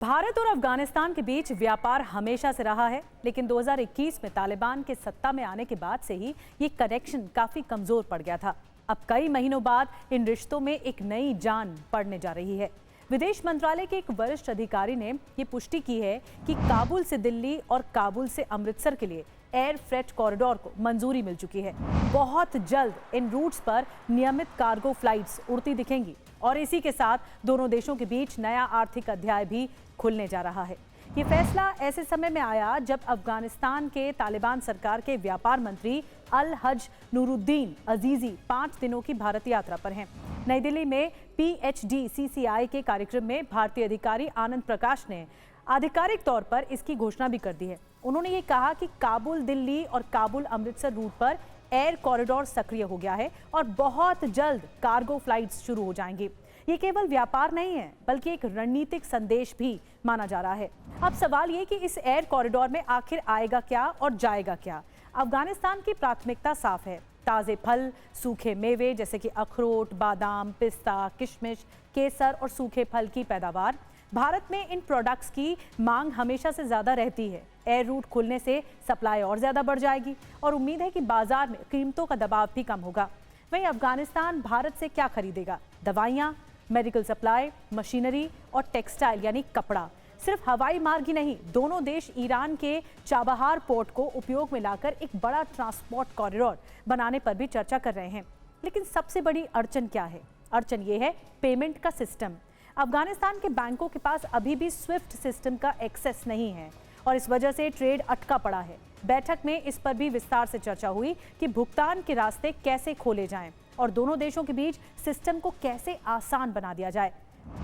भारत और अफगानिस्तान के बीच व्यापार हमेशा से रहा है, लेकिन 2021 में तालिबान के सत्ता में आने के बाद से ही ये कनेक्शन काफी कमजोर पड़ गया था। अब कई महीनों बाद इन रिश्तों में एक नई जान पड़ने जा रही है। विदेश मंत्रालय के एक वरिष्ठ अधिकारी ने ये पुष्टि की है कि काबुल से दिल्ली और काबुल से अमृतसर के लिए एयर फ्रेट कॉरिडोर को मंजूरी मिल चुकी है। बहुत जल्द इन रूट्स पर नियमित कार्गो फ्लाइट्स उड़ती दिखेंगी और इसी के साथ दोनों देशों के बीच नया आर्थिक अध्याय भी खुलने जा रहा है। ये फैसला ऐसे समय में आया जब अफगानिस्तान के तालिबान सरकार के व्यापार मंत्री अल हज नूरुद्दीन अजीजी 5 दिनों की भारत यात्रा पर हैं। नई दिल्ली में PHDCCI के कार्यक्रम में भारतीय अधिकारी आनंद प्रकाश ने आधिकारिक तौर पर इसकी घोषणा भी कर दी है। उन्होंने ये कहा कि काबुल दिल्ली और काबुल अमृतसर रूट पर एयर कॉरिडोर सक्रिय हो गया है और बहुत जल्द कार्गो फ्लाइट्स शुरू हो जाएंगी। ये केवल व्यापार नहीं है, बल्कि एक रणनीतिक संदेश भी माना जा रहा है। अब सवाल ये कि इस एयर कॉरिडोर में आखिर आएगा क्या और जाएगा क्या। अफगानिस्तान की प्राथमिकता साफ है। ताज़े फल, सूखे मेवे जैसे कि अखरोट, बादाम, पिस्ता, किशमिश, केसर और सूखे फल की पैदावार। भारत में इन प्रोडक्ट्स की मांग हमेशा से ज़्यादा रहती है। एयर रूट खुलने से सप्लाई और ज़्यादा बढ़ जाएगी और उम्मीद है कि बाजार में कीमतों का दबाव भी कम होगा। वहीं अफगानिस्तान भारत से क्या खरीदेगा? दवाइयाँ, मेडिकल सप्लाई, मशीनरी और टेक्सटाइल यानी कपड़ा। सिर्फ हवाई मार्ग ही नहीं, दोनों देश ईरान के चाबहार पोर्ट को उपयोग में लाकर एक बड़ा ट्रांसपोर्ट कॉरिडोर बनाने पर भी चर्चा कर रहे हैं। लेकिन सबसे बड़ी अड़चन क्या है? अड़चन ये है पेमेंट का सिस्टम। अफगानिस्तान के बैंकों के पास अभी भी स्विफ्ट सिस्टम का एक्सेस नहीं है और इस वजह से ट्रेड अटका पड़ा है। बैठक में इस पर भी विस्तार से चर्चा हुई कि भुगतान के रास्ते कैसे खोले जाएं और दोनों देशों के बीच सिस्टम को कैसे आसान बना दिया जाए।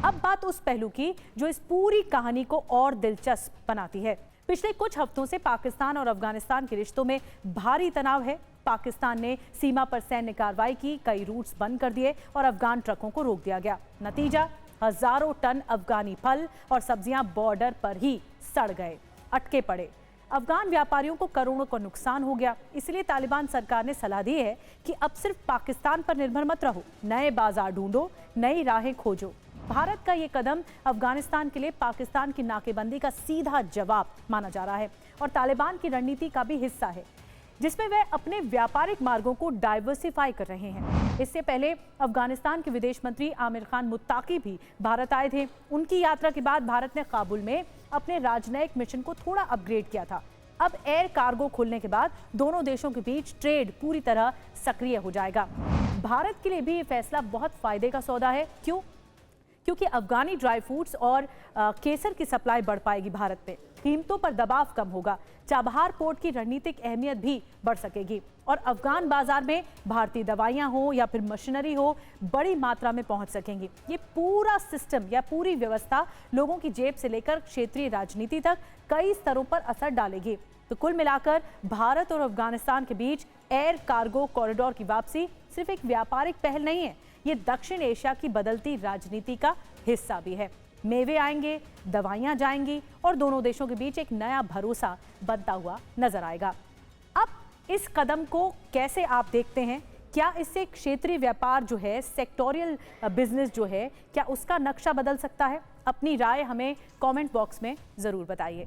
अब बात उस पहलू की जो इस पूरी कहानी को और दिलचस्प बनाती है। पिछले कुछ हफ्तों से पाकिस्तान और अफगानिस्तान के रिश्तों में भारी तनाव है। पाकिस्तान ने सीमा पर सैन्य कार्रवाई की, कई रूट्स बंद कर दिए और अफगान ट्रकों को रोक दिया गया। नतीजा, हजारों टन अफगानी फल और सब्जियां बॉर्डर पर ही सड़ गए, अटके पड़े। अफगान व्यापारियों को करोड़ों का नुकसान हो गया। इसलिए तालिबान सरकार ने सलाह दी है कि अब सिर्फ पाकिस्तान पर निर्भर मत रहो, नए बाजार ढूंढो, नई राहें खोजो। भारत का ये कदम अफगानिस्तान के लिए पाकिस्तान की नाकेबंदी का सीधा जवाब माना जा रहा है और तालिबान की रणनीति का भी हिस्सा है, जिसमें वे अपने व्यापारिक मार्गों को डाइवर्सिफाई कर रहे हैं। इससे पहले अफगानिस्तान के विदेश मंत्री आमिर खान मुत्ताकी भी भारत आए थे। उनकी यात्रा के बाद भारत ने काबुल में अपने राजनयिक मिशन को थोड़ा अपग्रेड किया था। अब एयर कार्गो खुलने के बाद दोनों देशों के बीच ट्रेड पूरी तरह सक्रिय हो जाएगा। भारत के लिए भी ये फैसला बहुत फायदे का सौदा है। क्यों? क्योंकि अफगानी ड्राई फ्रूट्स और केसर की सप्लाई बढ़ पाएगी भारत में, कीमतों पर दबाव कम होगा, चाबहार पोर्ट की रणनीतिक अहमियत भी बढ़ सकेगी और अफगान बाजार में भारतीय दवाइयां हो या फिर मशीनरी हो बड़ी मात्रा में पहुंच सकेंगी। ये पूरा सिस्टम या पूरी व्यवस्था लोगों की जेब से लेकर क्षेत्रीय राजनीति तक कई स्तरों पर असर डालेगी। तो कुल मिलाकर भारत और अफगानिस्तान के बीच एयर कार्गो कॉरिडोर की वापसी सिर्फ एक व्यापारिक पहल नहीं है, ये दक्षिण एशिया की बदलती राजनीति का हिस्सा भी है। मेवे आएंगे, दवाइयां जाएंगी और दोनों देशों के बीच एक नया भरोसा बनता हुआ नजर आएगा। अब इस कदम को कैसे आप देखते हैं? क्या इससे क्षेत्रीय व्यापार जो है, सेक्टोरियल बिजनेस जो है, क्या उसका नक्शा बदल सकता है? अपनी राय हमें कमेंट बॉक्स में जरूर बताइए।